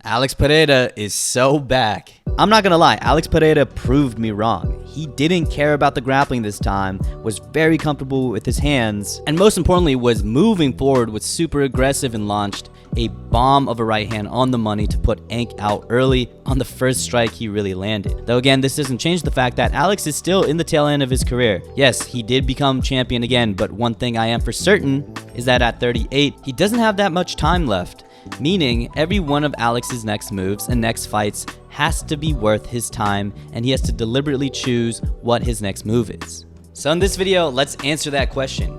Alex Pereira is so back. I'm not gonna lie, Alex Pereira proved me wrong. He didn't care about the grappling this time, was very comfortable with his hands, and most importantly was moving forward with super aggressive and launched a bomb of a right hand on the money to put Ank out early on the first strike he really landed. Though again, this doesn't change the fact that Alex is still in the tail end of his career. Yes, he did become champion again, but one thing I am for certain is that at 38, he doesn't have that much time left. Meaning, every one of Alex's next moves and next fights has to be worth his time, and he has to deliberately choose what his next move is. So in this video, let's answer that question.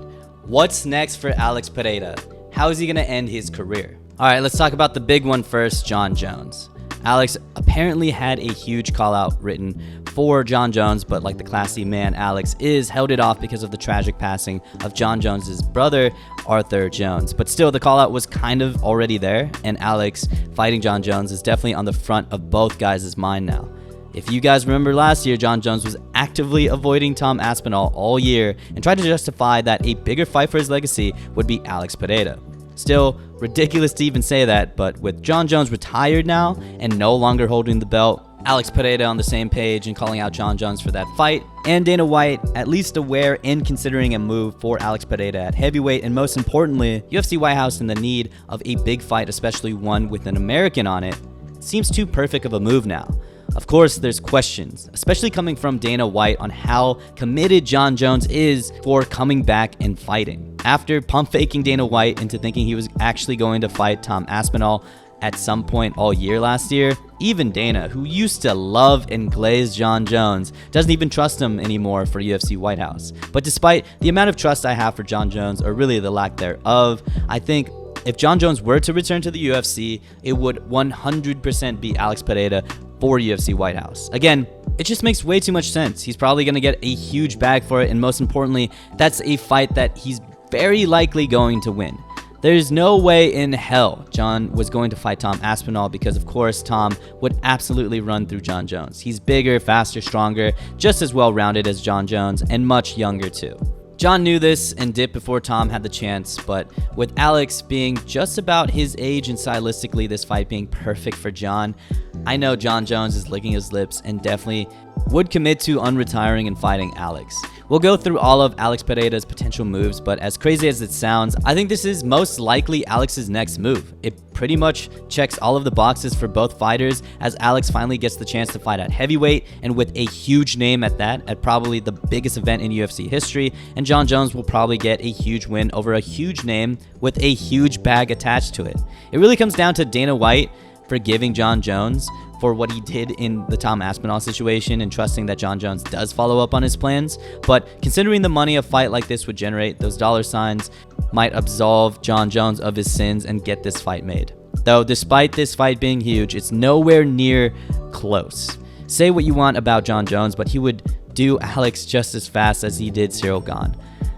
What's next for Alex Pereira? How is he gonna end his career? Alright, let's talk about the big one first, Jon Jones. Alex apparently had a huge call out written for Jon Jones, but like the classy man Alex is, held it off because of the tragic passing of Jon Jones's brother, Arthur Jones. But still, the call out was kind of already there, and Alex fighting Jon Jones is definitely on the front of both guys' mind now. If you guys remember last year, Jon Jones was actively avoiding Tom Aspinall all year and tried to justify that a bigger fight for his legacy would be Alex Pereira. Still, ridiculous to even say that, but with Jon Jones retired now and no longer holding the belt, Alex Pereira on the same page and calling out Jon Jones for that fight, and Dana White at least aware and considering a move for Alex Pereira at heavyweight, and most importantly, UFC White House in the need of a big fight, especially one with an American on it, seems too perfect of a move now. Of course, there's questions, especially coming from Dana White, on how committed Jon Jones is for coming back and fighting. After pump faking Dana White into thinking he was actually going to fight Tom Aspinall at some point all year last year, even Dana, who used to love and glaze Jon Jones, doesn't even trust him anymore for UFC White House. But despite the amount of trust I have for Jon Jones, or really the lack thereof, I think if Jon Jones were to return to the UFC, it would 100% be Alex Pereira for UFC White House. Again, it just makes way too much sense. He's probably going to get a huge bag for it, and most importantly, that's a fight that he's very likely going to win. There's no way in hell Jon was going to fight Tom Aspinall because, of course, Tom would absolutely run through Jon Jones. He's bigger, faster, stronger, just as well-rounded as Jon Jones, and much younger too. Jon knew this and dipped before Tom had the chance, but with Alex being just about his age and stylistically this fight being perfect for Jon, I know Jon Jones is licking his lips and definitely would commit to unretiring and fighting Alex. We'll go through all of Alex Pereira's potential moves, but as crazy as it sounds, I think this is most likely Alex's next move. It pretty much checks all of the boxes for both fighters, as Alex finally gets the chance to fight at heavyweight, and with a huge name at that, at probably the biggest event in UFC history, and Jon Jones will probably get a huge win over a huge name with a huge bag attached to it. It really comes down to Dana White forgiving Jon Jones for what he did in the Tom Aspinall situation and trusting that Jon Jones does follow up on his plans. But considering the money a fight like this would generate, those dollar signs might absolve Jon Jones of his sins and get this fight made. Though despite this fight being huge, it's nowhere near close. Say what you want about Jon Jones, but he would do Alex just as fast as he did Ciryl Gane.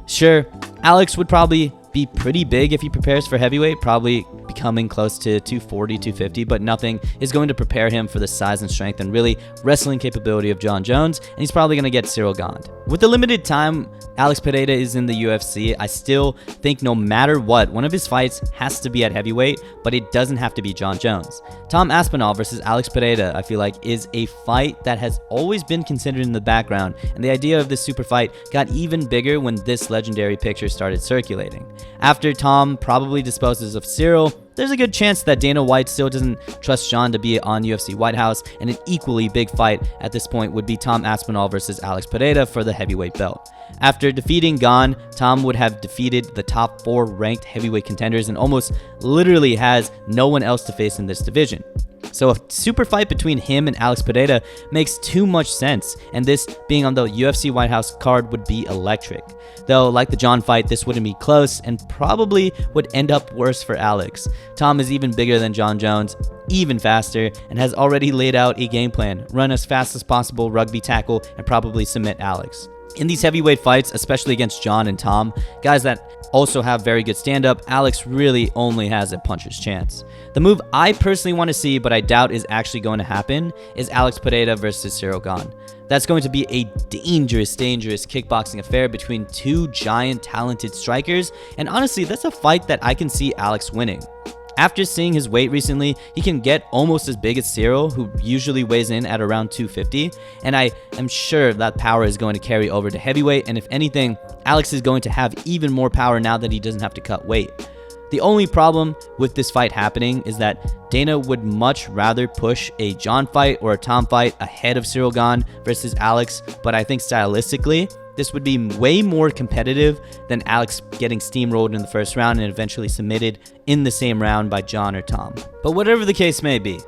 Sure, Alex would probably be pretty big if he prepares for heavyweight, probably becoming close to 240, 250, but nothing is going to prepare him for the size and strength and really wrestling capability of Jon Jones, and he's probably going to get Ciryl Gane. With the limited time Alex Pereira is in the UFC, I still think no matter what, one of his fights has to be at heavyweight, but it doesn't have to be Jon Jones. Tom Aspinall versus Alex Pereira, I feel like, is a fight that has always been considered in the background, and the idea of this super fight got even bigger when this legendary picture started circulating. After Tom probably disposes of Ciryl, there's a good chance that Dana White still doesn't trust Jon to be on UFC White House, and an equally big fight at this point would be Tom Aspinall versus Alex Pereira for the heavyweight belt. After defeating Gane, Tom would have defeated the top 4 ranked heavyweight contenders and almost literally has no one else to face in this division. So a super fight between him and Alex Pereira makes too much sense, and this being on the UFC White House card would be electric. Though, like the Jon fight, this wouldn't be close and probably would end up worse for Alex. Tom is even bigger than Jon Jones, even faster, and has already laid out a game plan: run as fast as possible, rugby tackle, and probably submit Alex. In these heavyweight fights, especially against Jon and Tom, guys that also have very good stand-up, Alex really only has a puncher's chance. The move I personally want to see, but I doubt is actually going to happen, is Alex Pereira versus Ciryl Gane. That's going to be a dangerous kickboxing affair between two giant talented strikers, and honestly, that's a fight that I can see Alex winning. After seeing his weight recently, he can get almost as big as Ciryl, who usually weighs in at around 250, and I am sure that power is going to carry over to heavyweight, and if anything, Alex is going to have even more power now that he doesn't have to cut weight. The only problem with this fight happening is that Dana would much rather push a Jon fight or a Tom fight ahead of Ciryl Gane versus Alex, but I think stylistically, this would be way more competitive than Alex getting steamrolled in the first round and eventually submitted in the same round by Jon or Tom. But whatever the case may be,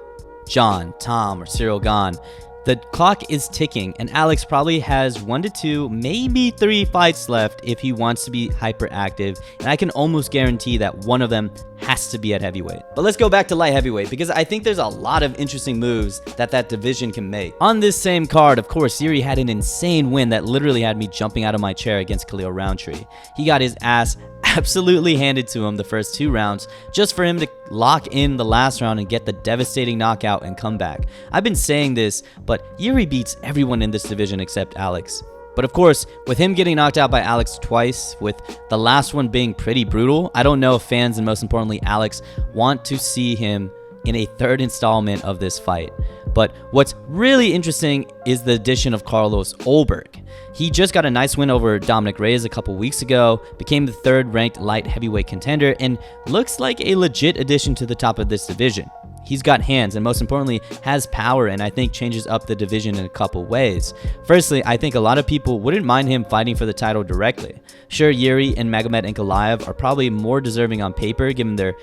Jon, Tom, or Ciryl Gane, the clock is ticking, and Alex probably has 1 to 2, maybe 3 fights left if he wants to be hyperactive, and I can almost guarantee that one of them has to be at heavyweight. But let's go back to light heavyweight, because I think there's a lot of interesting moves that division can make. On this same card, of course, Ciryl had an insane win that literally had me jumping out of my chair against Khalil Roundtree. He got his ass absolutely handed to him the first 2 rounds just for him to lock in the last round and get the devastating knockout and comeback. I've been saying this, but Ciryl beats everyone in this division except Alex. But of course, with him getting knocked out by Alex twice, with the last one being pretty brutal, I don't know if fans and most importantly Alex want to see him in a 3rd installment of this fight. But what's really interesting is the addition of Carlos Ulberg. He just got a nice win over Dominic Reyes a couple weeks ago, became the 3rd ranked light heavyweight contender, and looks like a legit addition to the top of this division. He's got hands and most importantly has power, and I think changes up the division in a couple ways. Firstly, I think a lot of people wouldn't mind him fighting for the title directly. Sure, Ciryl and Magomed Ankalaev are probably more deserving on paper given their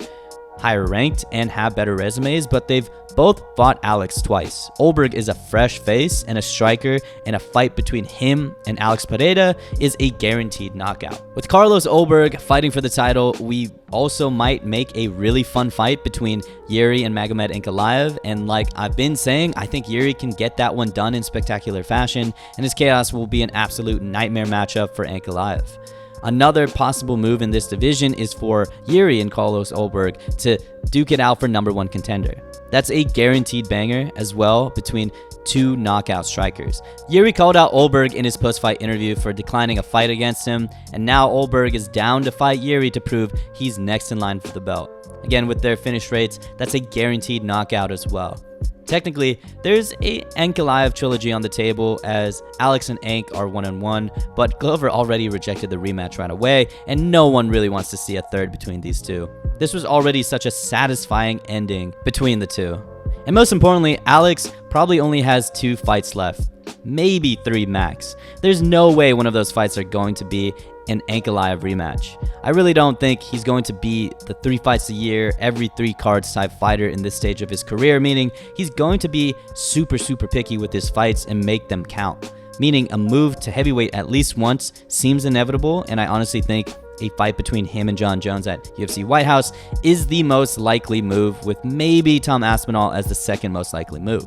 higher ranked and have better resumes, but they've both fought Alex twice. Ulberg is a fresh face and a striker, and a fight between him and Alex Pereira is a guaranteed knockout. With Carlos Ulberg fighting for the title, we also might make a really fun fight between Ciryl and Magomed Ankalaev, and like I've been saying, I think Ciryl can get that one done in spectacular fashion, and his chaos will be an absolute nightmare matchup for Ankalaev. Another possible move in this division is for Ciryl and Carlos Ulberg to duke it out for #1 contender. That's a guaranteed banger as well between 2 knockout strikers. Ciryl called out Ulberg in his post-fight interview for declining a fight against him, and now Ulberg is down to fight Ciryl to prove he's next in line for the belt. Again, with their finish rates, that's a guaranteed knockout as well. Technically, there's a Ankalaev trilogy on the table as Alex and Ank are 1-1, but Glover already rejected the rematch right away, and no one really wants to see a 3rd between these two. This was already such a satisfying ending between the two. And most importantly, Alex probably only has 2 fights left, maybe 3 max. There's no way one of those fights are going to be an Ankalaev rematch. I really don't think he's going to be the 3 fights a year, every 3 cards type fighter in this stage of his career, meaning he's going to be super picky with his fights and make them count. Meaning a move to heavyweight at least once seems inevitable, and I honestly think a fight between him and Jon Jones at UFC White House is the most likely move, with maybe Tom Aspinall as the 2nd most likely move.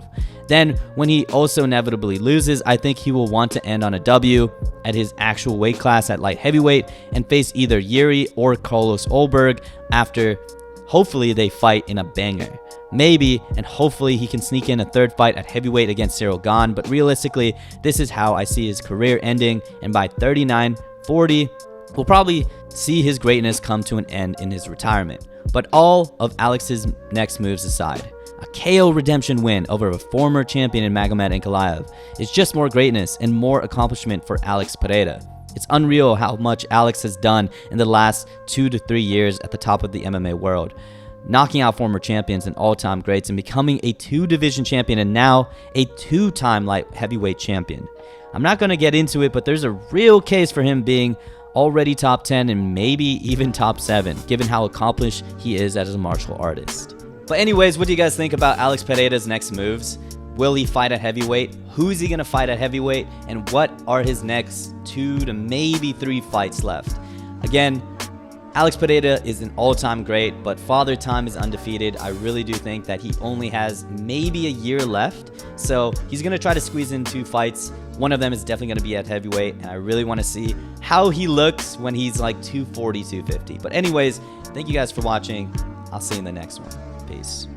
Then, when he also inevitably loses, I think he will want to end on a W at his actual weight class at light heavyweight and face either Ciryl or Carlos Ulberg after hopefully they fight in a banger. Maybe, and hopefully he can sneak in a 3rd fight at heavyweight against Ciryl Gane, but realistically, this is how I see his career ending, and by 39-40, we'll probably see his greatness come to an end in his retirement. But all of Alex's next moves aside, a KO redemption win over a former champion in Magomed Ankalaev is just more greatness and more accomplishment for Alex Pereira. It's unreal how much Alex has done in the last 2 to 3 years at the top of the MMA world, knocking out former champions and all-time greats and becoming a 2-division champion and now a 2-time light heavyweight champion. I'm not going to get into it, but there's a real case for him being already top 10 and maybe even top 7, given how accomplished he is as a martial artist. But anyways, what do you guys think about Alex Pereira's next moves? Will he fight at heavyweight? Who's he going to fight at heavyweight? And what are his next 2 to maybe 3 fights left? Again, Alex Pereira is an all-time great, but Father Time is undefeated. I really do think that he only has maybe a year left, so he's going to try to squeeze in 2 fights. One of them is definitely going to be at heavyweight, and I really want to see how he looks when he's like 240, 250. But anyways, thank you guys for watching. I'll see you in the next one. Peace.